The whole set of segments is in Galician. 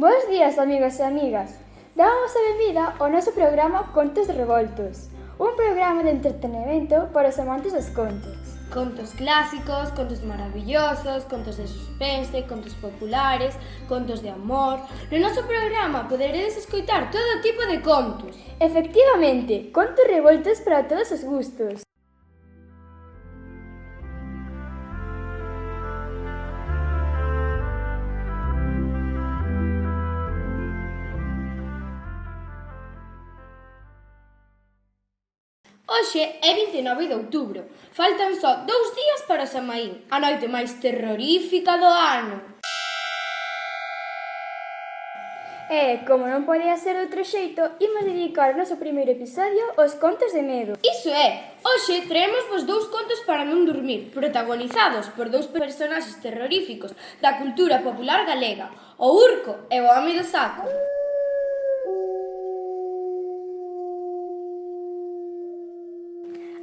Bos días, amigos e amigas. Damos a benvida ao noso programa Contos Revoltos, un programa de entretenimento para os amantes dos contos. Contos clásicos, contos maravillosos, contos de suspense, contos populares, contos de amor... No noso programa poderedes escoitar todo tipo de contos. Efectivamente, contos revoltos para todos os gustos. Hoxe é 29 de outubro. Faltan só 2 días para Samaín, a noite máis terrorífica do ano. E, como non podía ser de outro xeito, imos dedicar o noso primeiro episodio aos contos de medo. Iso é, hoxe traemos-vos 2 contos para non dormir, protagonizados por 2 personaxes terroríficos da cultura popular galega, o Urco e o Home do Saco.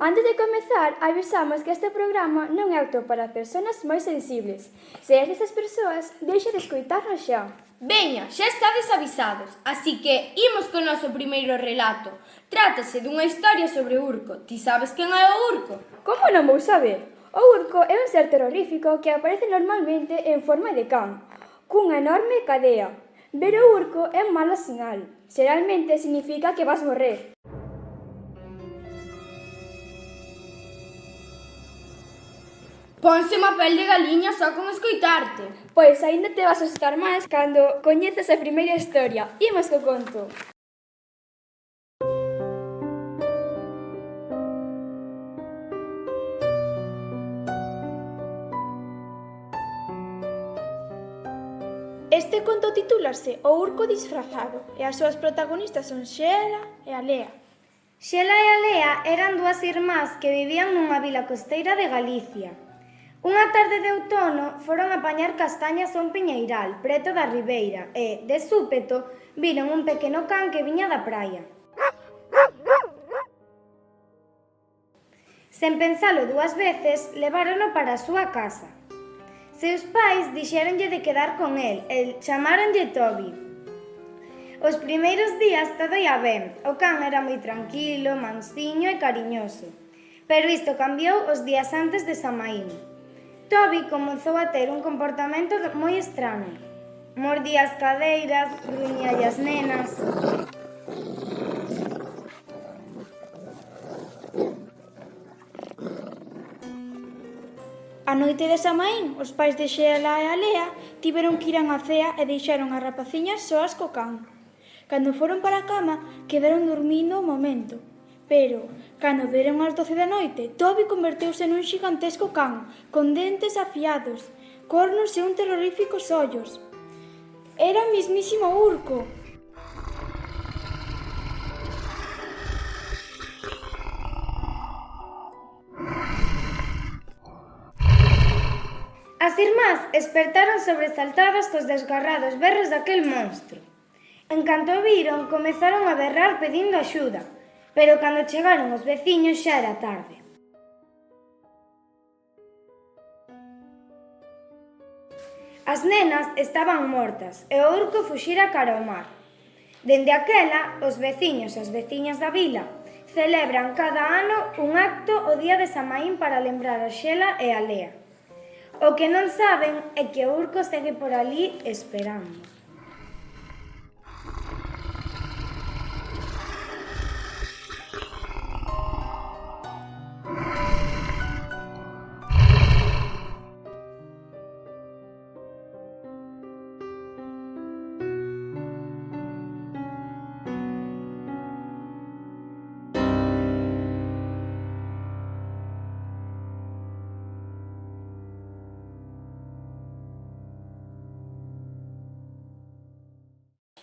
Antes de comezar, avisamos que este programa non é apto para persoas moi sensibles. Se és desas persoas, deixe de escoitarnos xa. Veña, xa estades avisados, así que imos co noso primeiro relato. Trátase dunha historia sobre Urco. Ti sabes quen é o Urco? Como non vou saber? O Urco é un ser terrorífico que aparece normalmente en forma de can, cunha enorme cadea. Ver o Urco é un mala sinal. Xeralmente significa que vas morrer. Ponse má pel de galiña só con escoitarte. Pois aínda te vas asustar máis cando coñeces a primeira historia. Imos co conto. Este conto titúlase O Urco disfrazado e as súas protagonistas son Xela e Alea. Xela e Alea eran dúas irmás que vivían nunha vila costeira de Galicia. Unha tarde de outono foron a apañar castañas a un piñeiral preto da ribeira e, de súpeto, viron un pequeno can que viña da praia. Sen pensalo dúas veces, levárono para a súa casa. Seus pais dixéronlle de quedar con el e chamáronlle Toby. Os primeiros días todo ia ben, o can era moi tranquilo, mansiño e cariñoso. Pero isto cambiou os días antes de Samaín. Toby comezou a ter un comportamento moi estrano. Mordía as cadeiras, gruñía as nenas. A noite de Samaín, os pais de Xela e Alea tiveron que ir á cea e deixaron as rapaciñas soas co can. Cando foron para a cama, quedaron dormindo un momento. Pero, cando deron as 12 da noite, Toby converteuse nun xigantesco can, con dentes afiados, cornos e un terroríficos ollos. Era o mismísimo Urco. As irmás espertaron sobresaltadas cos desgarrados berros daquel monstro. En canto o viron, comezaron a berrar pedindo axuda, pero cando chegaron os veciños xa era tarde. As nenas estaban mortas e o Urco fuxira cara ao mar. Dende aquela, os veciños e as veciñas da vila celebran cada ano un acto o día de Samaín para lembrar a Xela e a Lea. O que non saben é que o Urco segue por ali esperando.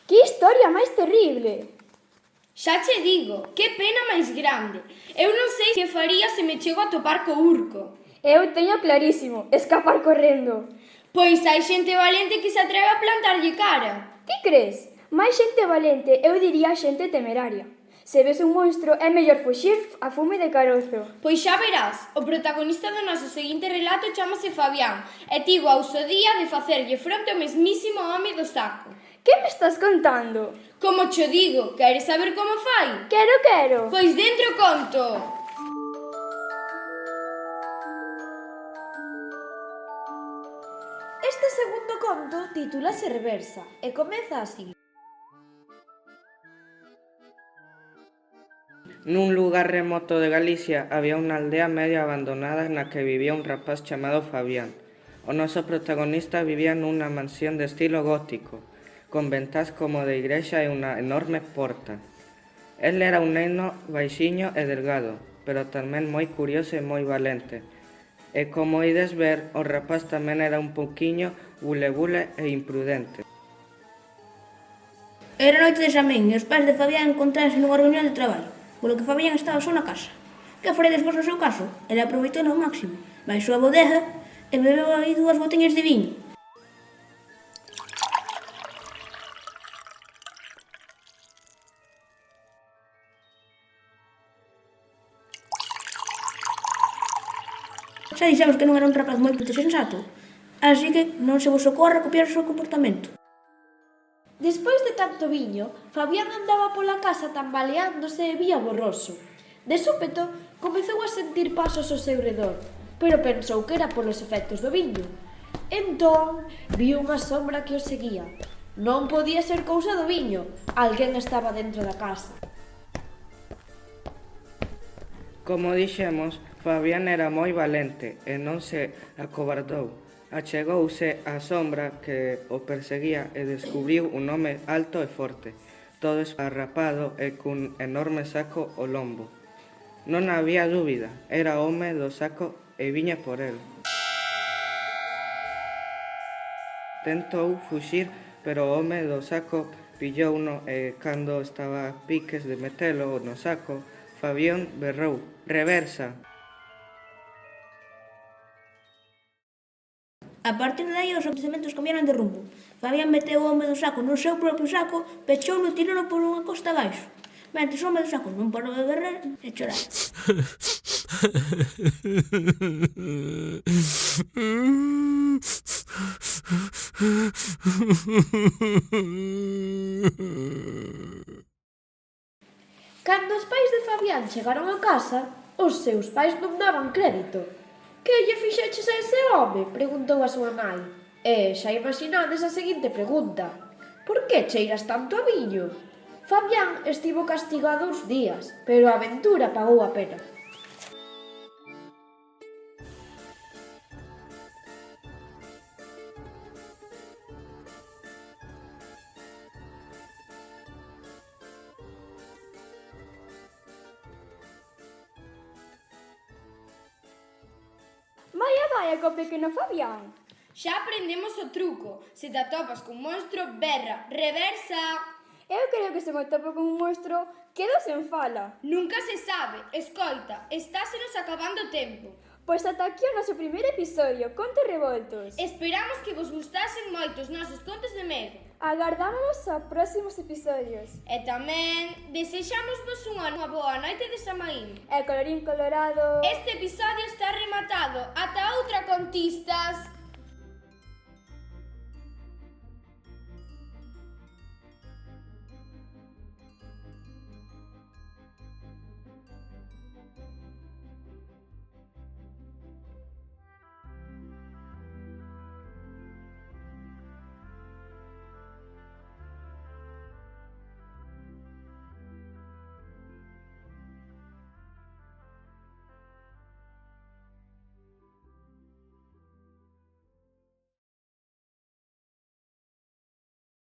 Que historia máis terrible! Xa che digo, que pena máis grande. Eu non sei que faría se me chego a topar co Urco. Eu teño clarísimo, escapar correndo. Pois hai xente valente que se atreve a plantarlle cara. Ti crees? Máis xente valente, eu diría xente temeraria. Se ves un monstro, é mellor fuxir a fume de carozo. Pois xa verás, o protagonista do noso seguinte relato chamase Fabián e tivo a ousodía de facerlle fronte ao mesmísimo Home do Saco. Que me estás contando? Como cho digo, queres saber como fai? Quero. Pois dentro conto. Este segundo conto titúlase Reversa e comeza así. Nun lugar remoto de Galicia había unha aldea medio abandonada na que vivía un rapaz chamado Fabián. O noso protagonista vivía nunha mansión de estilo gótico, con ventás como de igrexa e unha enorme porta. El era un neno baixiño e delgado, pero tamén moi curioso e moi valente. E como ides ver, o rapaz tamén era un pouquiño bule e imprudente. Era noite de examén e os pais de Fabián encontráronse nunha reunión de traballo, polo que Fabián estaba só na casa. Que faredes vos no seu caso? Ele aproveitou ao máximo, baixou a bodega e bebeu aí 2 botellas de viño. Xa dixemos que non era un rapaz moi sensato, así que non se vos ocorre copiar o seu comportamento. Despois de tanto viño, Fabián andaba pola casa tambaleándose e vía borroso. De súpeto, comezou a sentir pasos ao seu redor, pero pensou que era polos efectos do viño. Entón, viu unha sombra que o seguía. Non podía ser cousa do viño, alguén estaba dentro da casa. Como dixemos, Fabián era moi valente e non se acobardou. Achegouse á sombra que o perseguía e descubriu un home alto e forte, todo esparrapado e cun enorme saco ao lombo. Non había dúbida, era o home do saco e viña por el. Tentou fuxir, pero o home do saco pillouno e cando estaba a piques de metelo no saco, Fabián berrou: "Reversa!". A partir de aí os acontecementos cambiaron de rumbo. Fabián meteu o home do saco no seu propio saco, pechouno e tirouno por unha costa abaixo. Mentres o home do saco non parou de berrar e chorar. Cando os pais de Fabián chegaron a casa, os seus pais non daban crédito. Que lle fixeches a ese home? Preguntou a súa nai. E xa imaginades a seguinte pregunta. Por que cheiras tanto a viño? Fabián estivo castigado uns días, pero a aventura pagou a pena. Vaya co pequeno Fabián. Xa aprendemos o truco. Se te atopas cun monstro, berra, reversa. Eu creo que se me topo con un monstro, quedo sen fala. Nunca se sabe. Escoita, estásenos acabando o tempo. Pois ata aquí o noso primeiro episodio, Contos Revoltos. Esperamos que vos gustasen moito os nosos contos de medo. Agardámonos a próximos episodios. E tamén desexámosvos unha boa noite de Samaín. E colorín colorado. Este episodio está rematado. Ata outra, contistas!